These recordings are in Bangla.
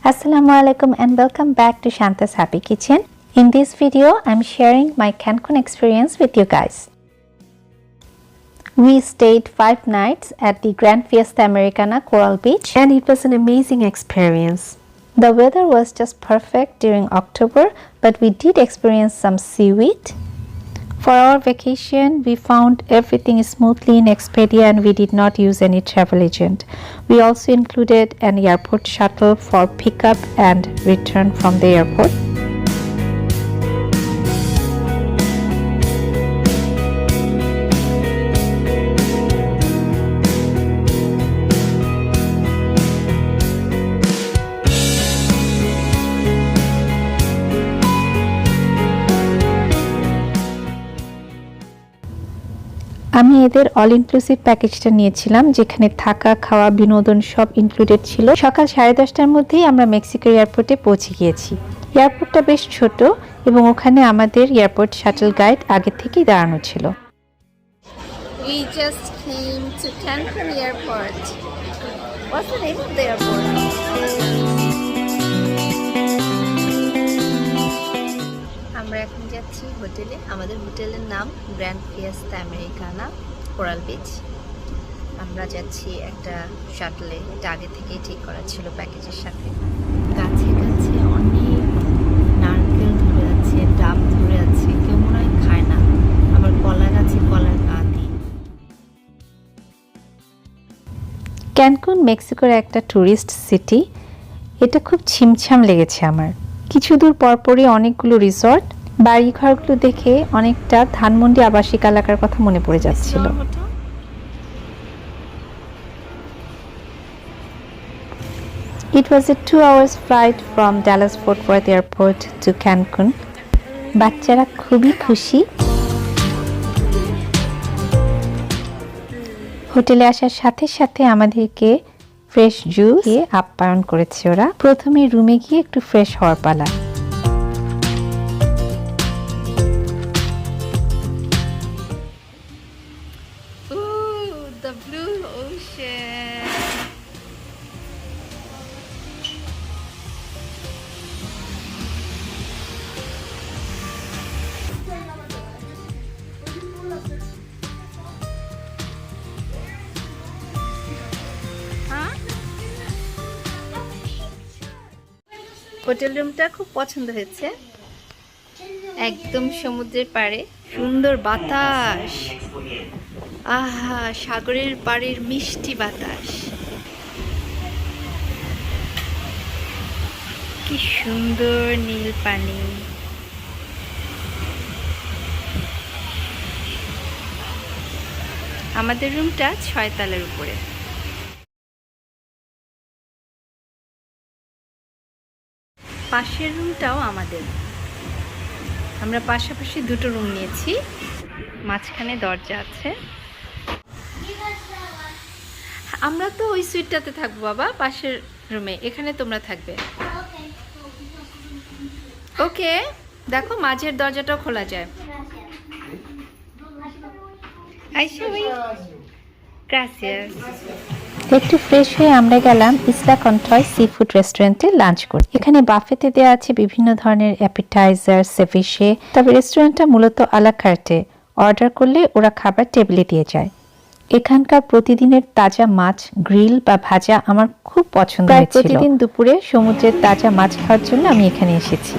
Assalamualaikum and welcome back to Shanta's Happy Kitchen. In this video, I'm sharing my Cancun experience with you guys. We stayed 5 nights at the Grand Fiesta Americana Coral Beach and it was an amazing experience. The weather was just perfect during October, but we did experience some seaweed. For our vacation, we found everything smoothly in Expedia and we did not use any travel agent. We also included an airport shuttle for pickup and return from the airport. আমি এদের অল ইনক্লুসিভ প্যাকেজটা নিয়েছিলাম যেখানে থাকা খাওয়া বিনোদন সব ইনক্লুডেড ছিল। সকাল 10:30টার মধ্যেই আমরা মেক্সিকো এয়ারপোর্টে পৌঁছে গিয়েছি। এয়ারপোর্টটা বেশ ছোট এবং ওখানে আমাদের এয়ারপোর্ট শাটল গাইড আগে থেকেই দাঁড়ানো ছিল। We just came to Cancun airport. What's the name of the airport? আমরা এখন যাচ্ছি হোটেলে। আমাদের হোটেলের নাম grand Fiesta americana coral beach. আমরা যাচ্ছি একটা শাটলে, এটা আগে থেকেই ঠিক করা ছিল প্যাকেজের সাথে। গাছে গাছে অনেক নারকেল ধরে আছে, ডাব ধরে আছে, কেউ মনে হয় খায় না, আবার কলা গাছে কলার আদি। ক্যানকুন মেক্সিকোর একটা ট্যুরিস্ট সিটি। এটা খুব ছিমছাম লেগেছে আমার। কিছু দূর পরপরই অনেকগুলো রিসর্ট, বাড়িঘরগুলো দেখে অনেকটা ধানমন্ডি আবাসিক এলাকার কথা মনে পড়ে যাচ্ছিল। It was a 2 hours flight from Dallas Fort Worth Airport to Cancun. বাচ্চারা খুবই খুশি। হোটেলে আসার সাথে সাথে আমাদেরকে ফ্রেশ জুস দিয়ে আপ্যায়ন করেছে ওরা। প্রথমে রুমে গিয়ে একটু ফ্রেশ হওয়ার পালা। The blue ocean. হোটেল রুমটা খুব পছন্দ হয়েছে, একদম সমুদ্রের পাড়ে, সুন্দর বাতাস, আহা সাগরের পাড়ের মিষ্টি বাতাস, কি সুন্দর নীল পানি। আমাদের রুমটা 6 তলার উপরে। পাশের রুমটাও আমাদের। আমরা পাশাপাশি দুটো রুম নিয়েছি, মাঝখানে দরজা আছে। আমরা তো ওই সুইটটাতে থাকবো বাবা, পাশের রুমে। এখানে তোমরা থাকবে। ওকে, দেখো মাঝের দরজাটাও খোলা যায়। একটু ফ্রেশ হয়ে আমরা গেলাম ইসলা কন্ট্রয় সি ফুড রেস্টুরেন্টে লাঞ্চ করতে। এখানে বাফেতে দেওয়া আছে বিভিন্ন ধরনের অ্যাপিটাইজার, সেভিশে। তবে রেস্টুরেন্টটা মূলত আলা কার্টে, অর্ডার করলে ওরা খাবার টেবিলে দিয়ে যায়। এখানকার প্রতিদিনের তাজা মাছ গ্রিল বা ভাজা আমার খুব পছন্দ হয়েছিল। প্রতিদিন দুপুরে সমুদ্রের তাজা মাছ খাওয়ার জন্য আমি এখানে এসেছি।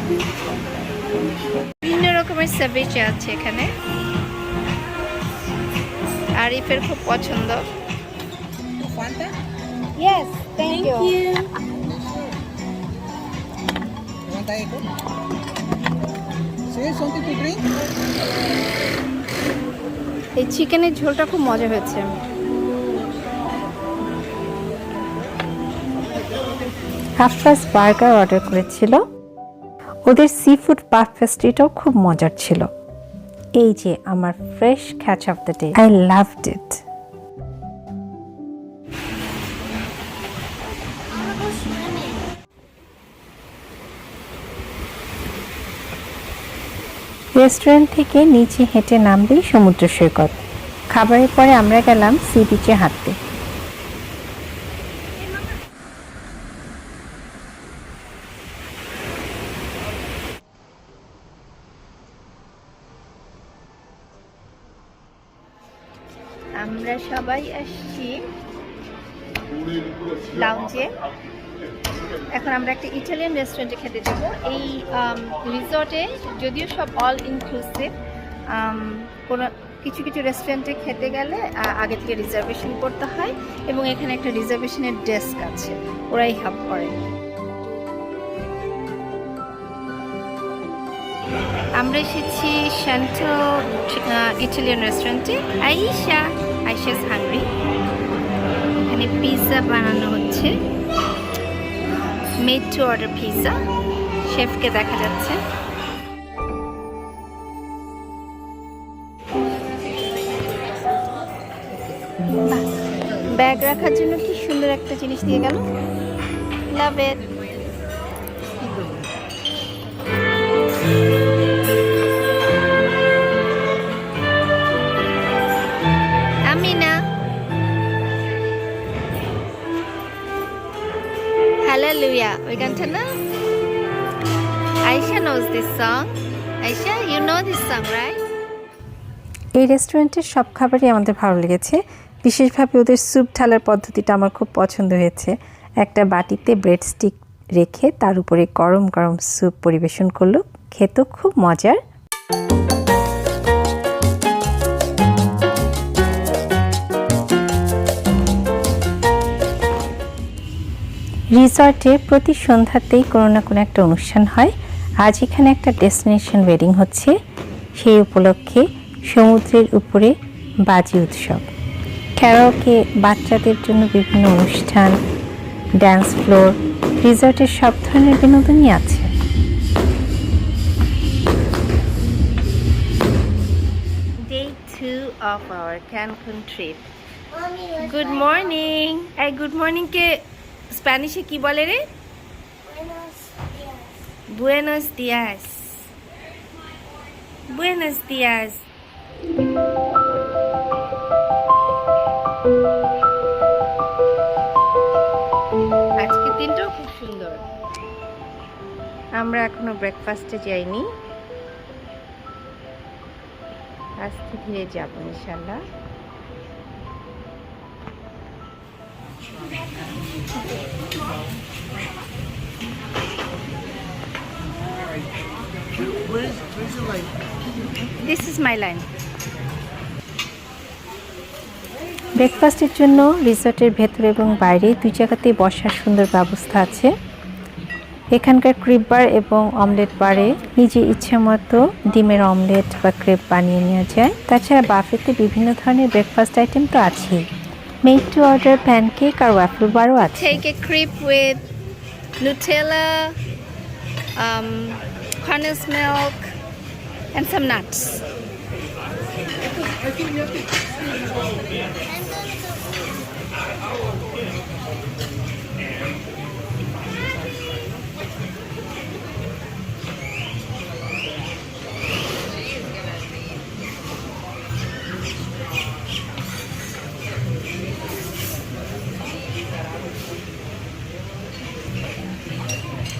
বিভিন্ন রকমের সেভিশে আছে এখানে, আরিফের খুব পছন্দ। Shanta? Yes, thank you. Want echo? Say something to drink? এই চিকেনের ঝোলটা খুব মজা হয়েছে। হাফরাস বার্গার অর্ডার করেছিল। ওদের সি ফুড পাফ পেস্ট্রিটাও খুব মজার ছিল। এই যে আমার fresh catch of the day, I loved it. Restaurant থেকে নিচে হেঁটে নামলেই সমুদ্র সৈকত। খাবারের পরে আমরা গেলাম সি বিচে হাঁটতে। আমরা সবাই আসছি লাউঞ্জে। এখন আমরা একটা ইটালিয়ান রেস্টুরেন্টে খেতে যাব। এই রিসর্টে যদিও সব অল ইনক্লুসিভ, কোনো কিছু কিছু রেস্টুরেন্টে খেতে গেলে আগে থেকে রিজার্ভেশন করতে হয়, এবং এখানে একটা রিজার্ভেশনের ডেস্ক আছে, ওরাই হেল্প করে। আমরা এসেছি শান্টা ইটালিয়ান রেস্টুরেন্টে। আইশা's হাংরি। এখানে পিৎজা বানানো হচ্ছে, মেড টু অর্ডার পিৎজা। শেফকে দেখা যাচ্ছে। ব্যাগ রাখার জন্য কি সুন্দর একটা জিনিস দিয়ে গেল, লাভ ইট। Amina, Hallelujah, we're going to know. Aisha knows this song. Aisha, you know this song, right? এই রেস্টুরেন্টের সব খাবারই আমাদের ভালো লেগেছে, বিশেষভাবে ওদের স্যুপ ঢালার পদ্ধতিটা আমার খুব পছন্দ হয়েছে। একটা বাটিতে ব্রেড স্টিক রেখে তার উপরে গরম গরম স্যুপ পরিবেশন করলো, খেতেও খুব মজার। রিসর্টে প্রতি সন্ধ্যাতেই কোনো না কোনো একটা অনুষ্ঠান হয়। আজ এখানে একটা ডেস্টিনেশন ওয়েডিং হচ্ছে, সেই উপলক্ষে সমুদ্রের উপরে বাজি উৎসব, ক্যারাওকে, বাচ্চাদের জন্য বিভিন্ন অনুষ্ঠান, ড্যান্স ফ্লোর, রিসর্টের সব ধরনের বিনোদনই আছে। Day 2 of our Cancun trip. Good morning. Hey, good morning কে স্প্যানিশে কি বলে রে? Buenos días. Buenos días. আজকে দিনটাও খুব সুন্দর। আমরা এখনো ব্রেকফাস্টে যাইনি, আস্তে ধীরে যাব ইনশাআল্লাহ। Where's your line? This is my line. ব্রেকফাস্টের জন্য রিসর্টের ভেতরে এবং বাইরে দুই জায়গাতেই বসার সুন্দর ব্যবস্থা আছে। এখানকার ক্রিপ বার এবং অমলেট বারে নিজে ইচ্ছে মতো ডিমের অমলেট বা ক্রেপ বানিয়ে নেওয়া যায়। তাছাড়া বাফেতে বিভিন্ন ধরনের ব্রেকফাস্ট আইটেম তো আছেই, মেড টু অর্ডার প্যানকেক আর ওয়াফল বারও আছে। Take a crepe with Nutella, condensed milk, and some nuts.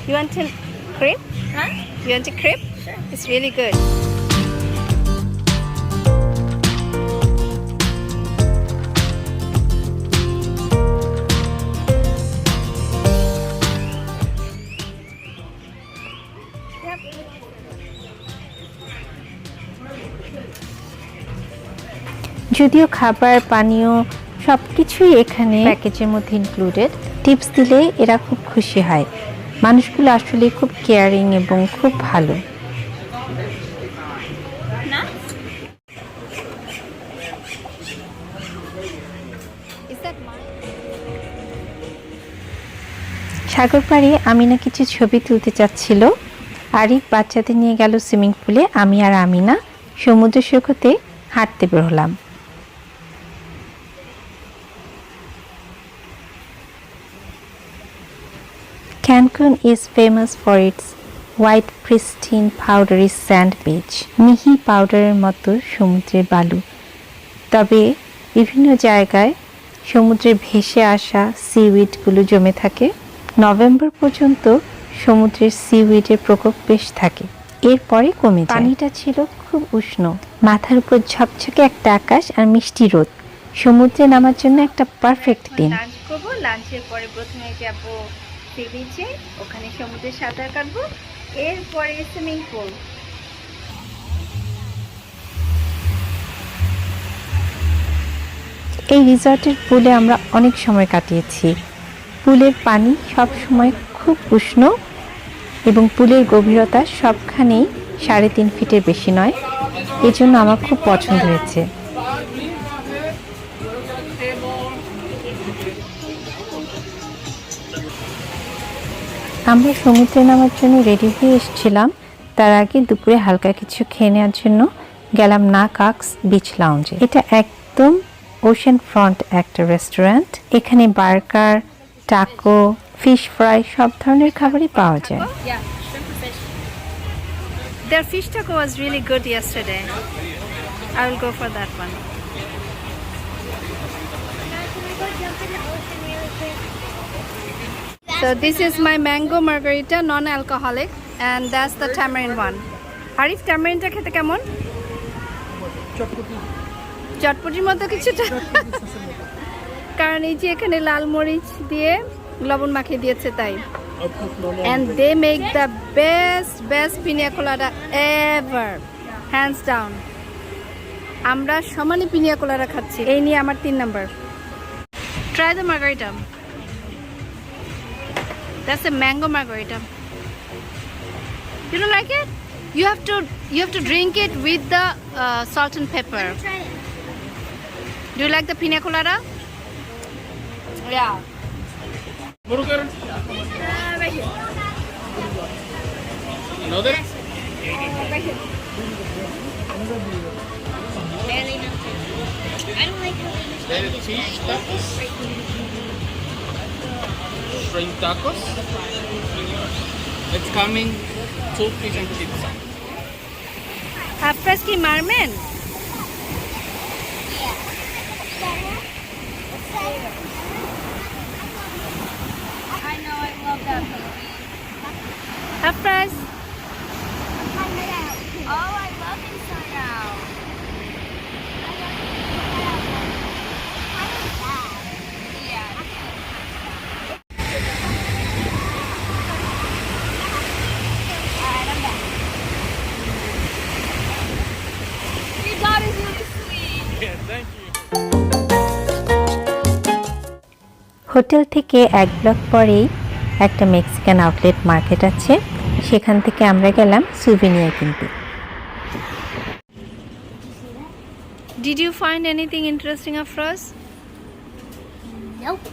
You want a crepe? Huh? You want a crepe? Sure. It's really good. যদিও খাবার, পানীয় সবকিছুই এখানে প্যাকেজের মধ্যে ইনক্লুডেড। টিপস দিলে এরা খুব খুশি হয়। মানুষগুলো আসলে খুব কেয়ারিং এবং খুব ভালো। সাগর পাড়ে আমিনা কিছু ছবি তুলতে চাচ্ছিল। আরিফ বাচ্চাদের নিয়ে গেল সুইমিং পুলে। আমি আর আমিনা সমুদ্র সৈকতে হাঁটতে বের হলাম। Cancun is famous for its white, pristine, powdery sand beach. মিহি পাউডারের মতো সমুদ্রের বালু। তবে বিভিন্ন জায়গায় সমুদ্রে ভেসে আসা সিউইডগুলো জমে থাকে। নভেম্বর পর্যন্ত সমুদ্রের সিউইডের প্রকোপ বেশ থাকে, এরপরে কমে যায়। পানিটা ছিল খুব উষ্ণ, মাথার উপর ঝকঝকে একটা আকাশ আর মিষ্টি রোদ, সমুদ্রে নামার জন্য একটা পারফেক্ট দিন। লাঞ্চ করবো, লাঞ্চের পরে প্রথমে যাব সি বিচে, ওখানে সমুদ্রে সাঁতার কাটবো, এরপরে সুইমিং পুল। এই রিসর্টের পুলে আমরা অনেক সময় কাটিয়েছি। পুলের পানি সব সময় খুব উষ্ণ এবং পুলের গভীরতা সবখানেই 3.5 ফিটের বেশি নয়, এজন্য আমার খুব পছন্দ হয়েছে। আমরা সমুদ্রে নামার জন্য রেডি হয়ে এসেছিলাম, তার আগে দুপুরে হালকা কিছু খেয়ে নেওয়ার জন্য গেলাম না কাক্স বিচ লাউঞ্জে। এটা একদম ওশেন ফ্রন্ট একটা রেস্টুরেন্ট। এখানে বার্গার, টাকো, ফিশ ফ্রাই সব ধরনের খাবারই পাওয়া যায়। Their fish taco was really good yesterday. I will go for that one. So this is my mango margarita, non-alcoholic, and that's the tamarind one. Arif, tamarind-টা খেতে কেমন? চটপটির মতো কিছুটা, কারণ এই যে এখানে লাল মরিচ দিয়ে লবণ মাখিয়ে দিয়েছে তাই। And they make the best pina colada ever, hands down. আমরা সমানে পিনিয়া কোলাডা খাচ্ছি। এই নিয়ে আমার 3 number. Try the margarita. That's a mango margarita. You don't like it? You have to drink it with the salt and pepper. Do you like the pina colada? Yeah. Burger. Right here. Another? Right here. I don't like how There is fish tacos. Shrimp tacos. It's coming 2 fish and chips. Half-price কি মারবেন? I know, I love that movie. Half-price. Oh, I love Inside Out. Yeah. Alright, I'm back. Your daughter's really sweet. Yeah, thank you. Hotel থেকে 1 ব্লক পরেই একটা মেক্সিকান আউটলেট মার্কেট আছে, সেখান থেকে আমরা গেলাম সুভেনিয়ার কিনতে। Did you find anything interesting of us? Nope.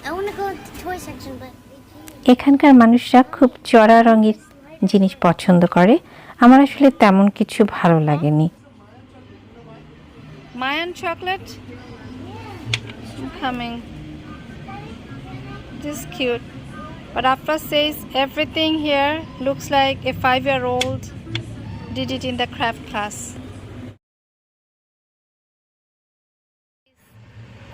I want to go to the toy section, but এখানকার মানুষরা খুব চড়া রঙের জিনিস পছন্দ করে, আমার আসলে তেমন কিছু ভালো লাগেনি। Mayan chocolate? I'm coming. This is cute. But Afra says everything here looks like a 5-year-old did it in the craft class.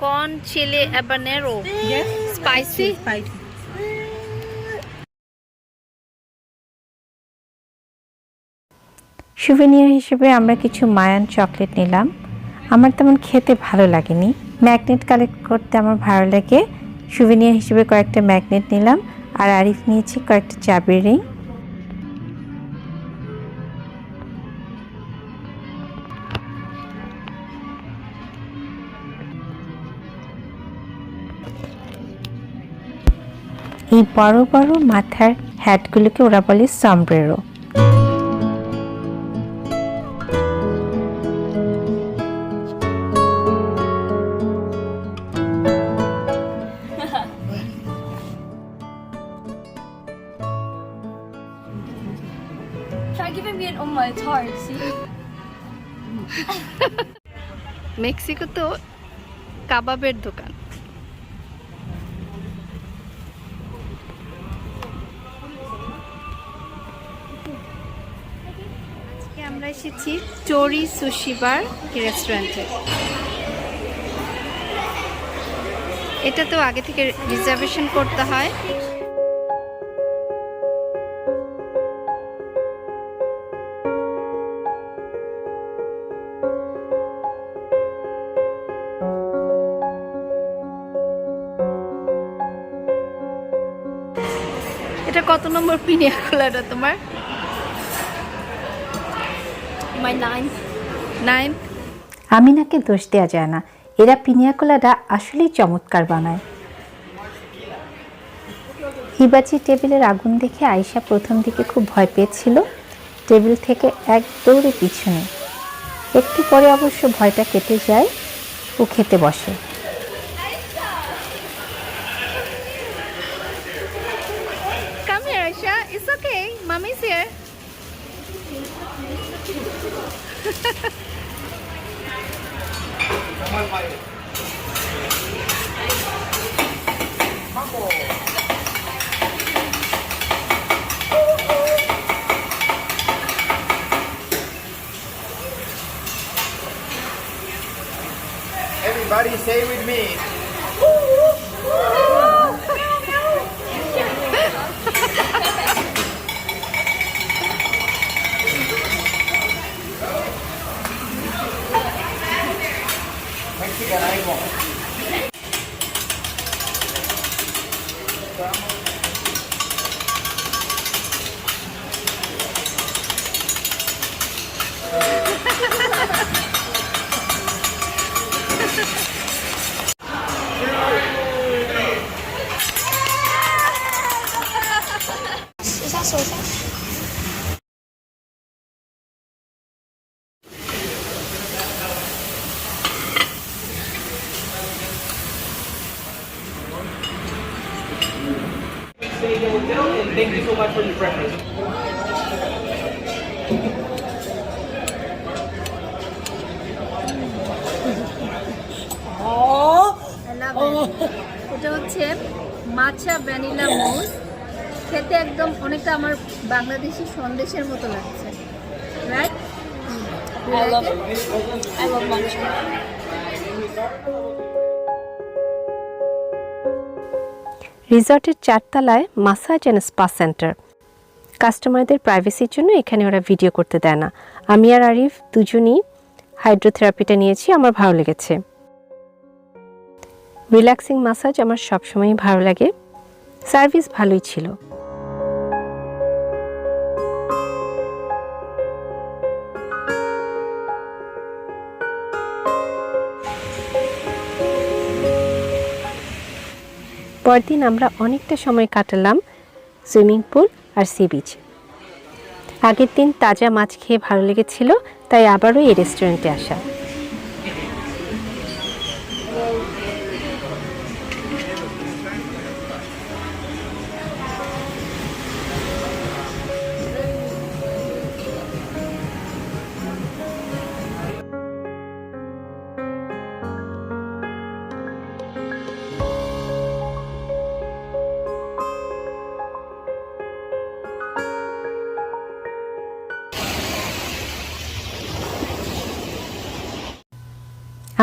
Corn chili habanero. Yes. Spicy? Spicy. Souvenir হিসেবে আমরা কিছু মায়ান চকলেট নিলাম, আমার তেমন খেতে ভালো লাগেনি। ম্যাগনেট কালেক্ট করতে আমার ভালো লাগে, সুভেনিয়ার হিসেবে কয়েকটা ম্যাগনেট নিলাম, আর আরিফ নিয়েছি কয়েকটা চাবির রিং। এই বড় বড় মাথার হ্যাটগুলোকে ওরা বলে সামব্রেরো। try giving me an umma. It's hard. See? Mexico তো কাবাবের দোকান। আজকে আমরা এসেছি টোরি সুশি বার রেস্টুরেন্টে। এটা তো আগে থেকে রিজার্ভেশন করতে হয়। এটা কত নম্বর পিনিয়া কোলাডা তোমার? My ninth. 9। আমিনাকে দোষ দেওয়া যায় না, এরা পিনিয়া কোলাডা আসলেই চমৎকার বানায়। হিবাচি টেবিলের আগুন দেখে আয়েশা প্রথম দিকে খুব ভয় পেয়েছিল, টেবিল থেকে এক দৌড়ে পিছনে। একটু পরে অবশ্য ভয়টা কেটে যায়, ও খেতে বসে। Come here, Aisha. It's okay. Mommy's here. Everybody say with me. Mexican icon. Is that sosa? Stay in the hotel and thank you so much for your preference. এটা হচ্ছে মাছা ভ্যানিলা মুস, খেতে একদম অনেকটা আমার বাংলাদেশি সন্দেশের মতো লাগছে, রাইট? I love matcha. রিসর্টের 4 তলায় মাসাজ অ্যান্ড স্পা সেন্টার। কাস্টমারদের প্রাইভেসির জন্য এখানে ওরা ভিডিও করতে দেয় না। আমি আর আরিফ দুজনই হাইড্রোথেরাপিটা নিয়েছি, আমার ভালো লেগেছে। রিল্যাক্সিং মাসাজ আমার সবসময়ই ভালো লাগে, সার্ভিস ভালোই ছিল। পরদিন আমরা অনেকটা সময় কাটালাম সুইমিং পুল আর সি বিচ। আগের দিন তাজা মাছ খেয়ে ভালো লেগেছিল, তাই আবারও এই রেস্টুরেন্টে আসা।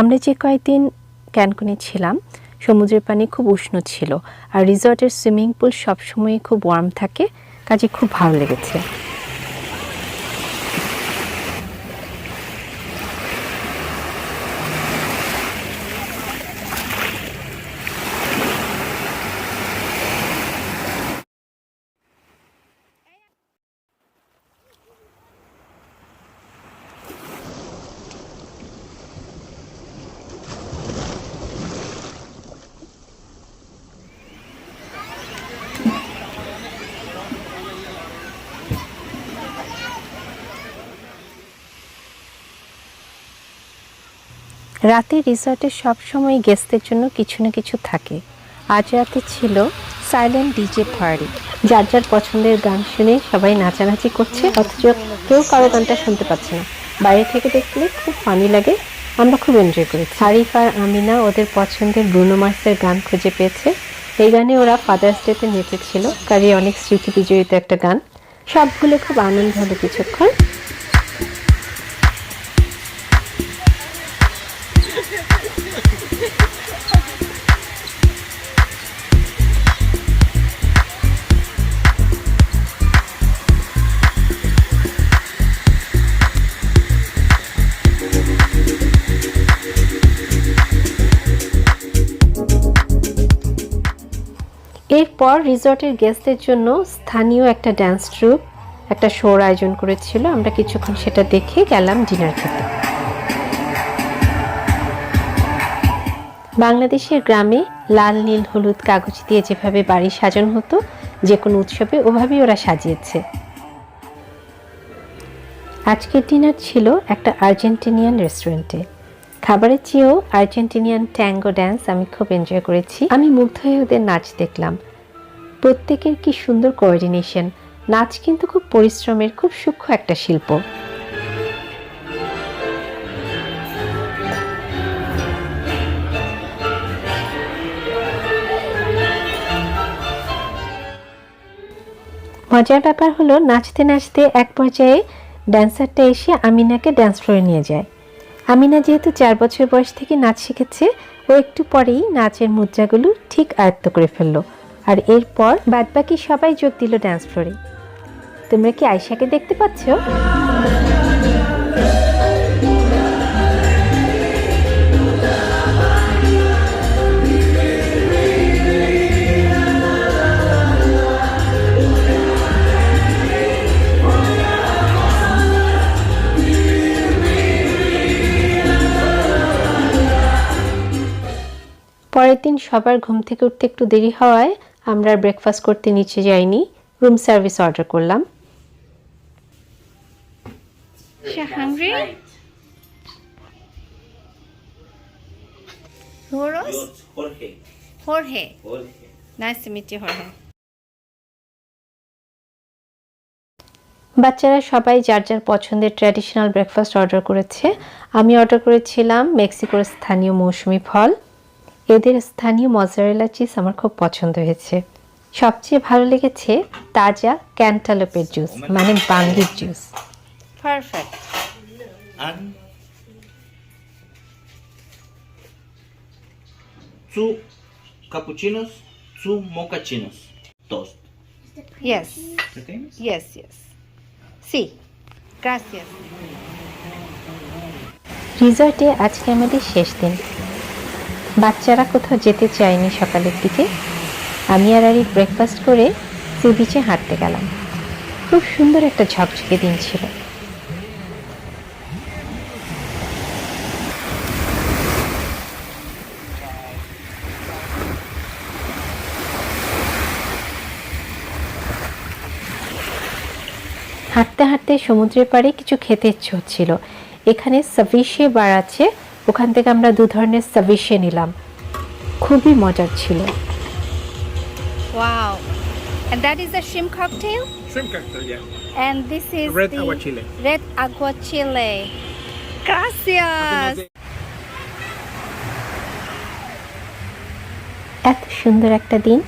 আমরা যে কয়েকদিন ক্যানকুনে ছিলাম, সমুদ্রের পানি খুব উষ্ণ ছিল, আর রিসর্টের সুইমিং পুল সবসময়ই খুব ওয়ার্ম থাকে, কাজে খুব ভালো লেগেছে। রাতে রিসর্টে সবসময় গেস্টদের জন্য কিছু না কিছু থাকে। আজ রাতে ছিল সাইলেন্ট ডিজে পার্টি, যার যার পছন্দের গান শুনে সবাই নাচানাচি করছে, অথচ কেউ কারো গানটা শুনতে পাচ্ছে না। বাইরে থেকে দেখলে খুব ফানি লাগে, আমরা খুব এনজয় করেছি। আরিফ আর আমিনা ওদের পছন্দের ব্রুনো মার্সের গান খুঁজে পেয়েছে। এই গানে ওরা ফাদার্স ডেতে নেচেছিল, কাজে অনেক স্মৃতি বিজড়িত একটা গান। সবগুলো খুব আনন্দ হলো কিছুক্ষণ। এরপর রিসর্টের গেস্টদের জন্য স্থানীয় একটা ডান্স ট্রুপ একটা শোর আয়োজন করেছিল। আমরা কিছুক্ষণ সেটা দেখে গেলাম ডিনার খেতে। বাংলাদেশের গ্রামে লাল নীল হলুদ কাগজ দিয়ে যেভাবে বাড়ি সাজানো হতো যে কোনো উৎসবে, ওভাবেই ওরা সাজিয়েছে। আজকের ডিনার ছিল একটা আর্জেন্টিনিয়ান রেস্টুরেন্টে। খাবারের চেয়েও আর্জেন্টিনিয়ান ট্যাঙ্গো ড্যান্স আমি খুব এনজয় করেছি। আমি মুগ্ধ হয়ে ওদের নাচ দেখলাম। প্রত্যেকের কি সুন্দর কোঅর্ডিনেশন। নাচ কিন্তু খুব পরিশ্রমের, খুব সূক্ষ্ম একটা শিল্প। মজার ব্যাপার হলো নাচতে নাচতে এক পর্যায়ে ড্যান্সারটা এসে আমিনাকে ড্যান্স ফ্লোরে নিয়ে যায়। আমিনা যেহেতু 4 বছর বয়স থেকে নাচ শিখেছে, ও একটু পরেই নাচের মুদ্রাগুলো ঠিক আয়ত্ত করে ফেললো। আর এরপর বাদবাকি সবাই যোগ দিল ড্যান্স ফ্লোরে। তোমরা কি আয়শাকে দেখতে পাচ্ছ? পরের দিন সবার ঘুম থেকে উঠতে একটু দেরি হওয়ায় আমরা ব্রেকফাস্ট করতে নিচে যাইনি, রুম সার্ভিস অর্ডার করলাম। hungry? Who's Jorge. Jorge. Nice to meet you, Jorge. বাচ্চারা সবাই যার যার পছন্দের ট্র্যাডিশনাল ব্রেকফাস্ট অর্ডার করেছে। আমি অর্ডার করেছিলাম মেক্সিকোর স্থানীয় মৌসুমি ফল। এদের স্থানীয় মজারেলা চিজ আমার খুব পছন্দ হয়েছে। সবচেয়ে ভালো লেগেছে তাজা ক্যান্টালোপের জুস, মানে বাঙ্গির juice. Perfect. And 2 cappuccinos, 2 mochachinos. Toast. Yes. Okay? Yes. Sí. Gracias. রিসর্টে আজকে আমাদের শেষ দিন। বাচ্চারা কোথাও যেতে চায়নি সকালের দিকে। আমি আর আরিফ ব্রেকফাস্ট করে সি বিচে হাঁটতে গেলাম। খুব সুন্দর একটা ঝকঝকে দিন ছিল। হাঁটতে হাঁটতে সমুদ্রের পাড়ে কিছু খেতে ইচ্ছে হচ্ছিল। এখানে সাভিশে বার আছে, ওখান থেকে আমরা 2 ধরনের সাভিশে নিলাম। খুবই মজার ছিল। Wow. And that is the shrimp cocktail? Shrimp cocktail, yeah. And this is Red the aguachile. red aguachile. Gracias. এত সুন্দর একটা দিন।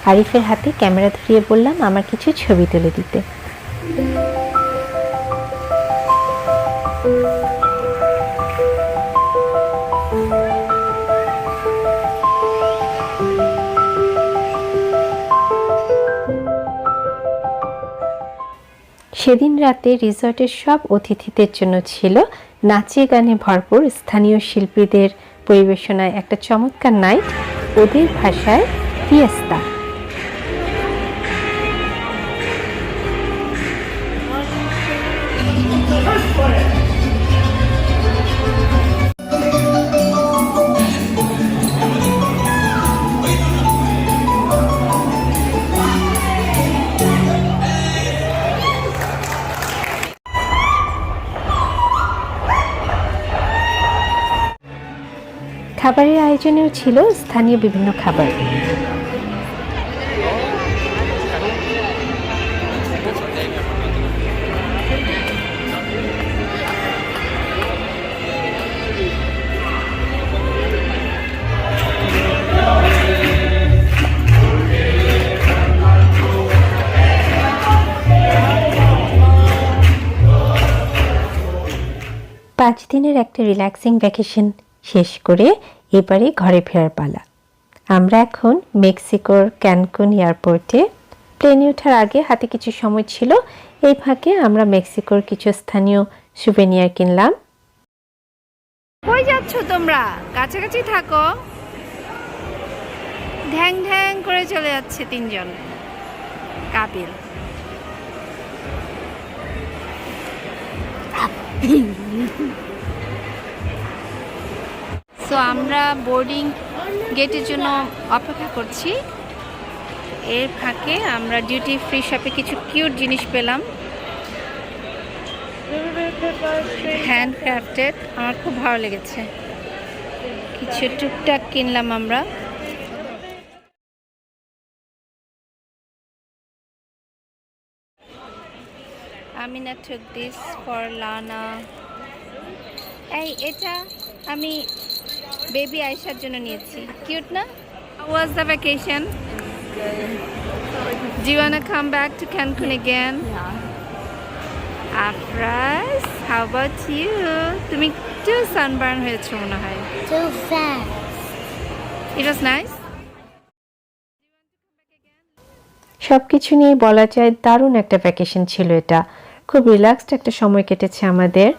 আরিফের হাতে ক্যামেরা ধরিয়ে বললাম আমার কিছু ছবি তুলে দিতে। সেদিন রাতে রিসর্টের সব অতিথিদের জন্য ছিল নাচে গানে ভরপুর স্থানীয় শিল্পীদের পরিবেশনায় একটা চমৎকার নাইট, ওদের ভাষায় ফিয়েস্তা। খাবারের আয়োজনেও ছিল স্থানীয় বিভিন্ন খাবার। পাঁচ দিনের একটা রিল্যাক্সিং ভ্যাকেশন শেষ করে এবারে ঘরে ফেরার পালা। আমরা এখন মেক্সিকোর ক্যানকুন এয়ারপোর্টে। প্লেনে ওঠার আগে হাতে কিছু সময় ছিল, এই ফাঁকে আমরা মেক্সিকোর কিছু স্থানীয় সুভেনিয়ার কিনলাম। কই যাচ্ছ তোমরা? কাছাকাছি থাকো। ঢ্যাং ঢ্যাং করে চলে যাচ্ছে তিনজন কাপিল। সো আমরা বোর্ডিং গেটের জন্য অপেক্ষা করছি। এর ফাঁকে আমরা ডিউটি ফ্রি শপে কিছু কিউট জিনিস পেলাম, হ্যান্ডক্রাফটেড। আমার খুব ভালো লেগেছে। কিছু টুকটাক কিনলাম আমরা। Amina took this for Lana. এই এটা আমি বেবি আয়েশার জন্য নিয়েছি। কিউট না? How was the vacation? Do you wanna come back to Cancun again? Yeah. Afras, how about you? তুমি একটু সানবার্ন হয়েছে মনে হয়। Too fast. It was nice. সবকিছু নিয়ে বলা যায় দারুণ একটা ভ্যাকেশন ছিল এটা। খুব রিল্যাক্সড একটা সময় কেটেছে আমাদের।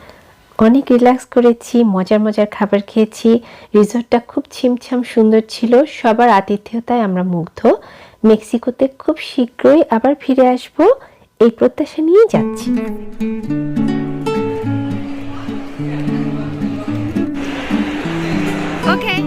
অনেক রিল্যাক্স করেছি, মজার মজার খাবার খেয়েছি। রিসর্টটা খুব ছিমছাম সুন্দর ছিল। সবার আতিথেয়তায় আমরা মুগ্ধ। মেক্সিকোতে খুব শীঘ্রই আবার ফিরে আসব এই প্রত্যাশা নিয়ে যাচ্ছি। Okay.